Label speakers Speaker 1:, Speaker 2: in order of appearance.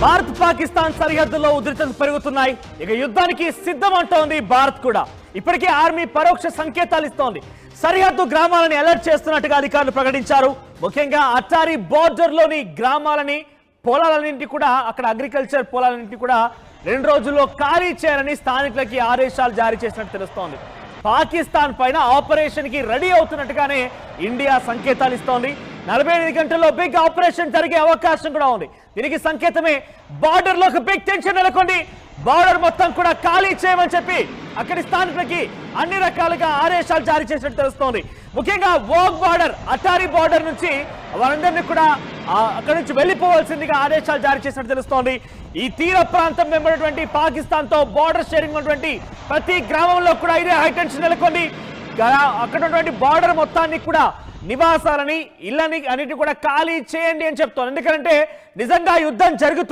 Speaker 1: భారత్ పాకిస్తాన్ సరిహద్దుల్లో ఉద్రిక్తతలు పెరుగుతున్నాయి. ఇక యుద్ధానికి సిద్ధం అంటోంది భారత్ కూడా. ఇప్పటికే ఆర్మీ పరోక్ష సంకేతాలు ఇస్తోంది. సరిహద్దు గ్రామాలని అలర్ట్ చేస్తున్నట్టుగా అధికారులు ప్రకటించారు. ముఖ్యంగా అటారీ బోర్డర్ లోని గ్రామాలని, పొలాలన్నింటి కూడా, అక్కడ అగ్రికల్చర్ పొలాలన్నింటి కూడా 2 రోజుల్లో ఖాళీ చేయాలని స్థానికులకి ఆదేశాలు జారీ చేసినట్టు తెలుస్తోంది. పాకిస్తాన్ పైన ఆపరేషన్ కి రెడీ అవుతున్నట్టుగానే ఇండియా సంకేతాలు ఇస్తోంది. 48 గంటల్లో బిగ్ ఆపరేషన్ జరిగే అవకాశం కూడా ఉంది. దీనికి సంకేతమే బార్డర్ లో ఒక బిగ్ టెన్షన్ నెలకొంది. బార్డర్ మొత్తం కూడా ఖాళీ చేయమని చెప్పి అక్కడి స్థానికులకి అన్ని రకాలుగా ఆదేశాలు జారీ చేసినట్టు తెలుస్తోంది. ముఖ్యంగా వోగ్ బార్డర్, అటారీ బార్డర్ నుంచి వారందరినీ కూడా అక్కడి నుంచి వెళ్ళిపోవాల్సిందిగా ఆదేశాలు జారీ చేసినట్టు తెలుస్తోంది. ఈ తీర ప్రాంతం వెంబడినటువంటి పాకిస్తాన్ తో బార్డర్ షేరింగ్ ఉన్నటువంటి ప్రతి గ్రామంలో కూడా ఇదే హైటెన్షన్ నెలకొంది. అక్కడ ఉన్నటువంటి బార్డర్ మొత్తాన్ని కూడా నివాసాలని, ఇళ్ళని అన్నిటి కూడా ఖాళీ చేయండి అని చెప్తోంది. ఎందుకంటే నిజంగా యుద్ధం జరుగుతుంది.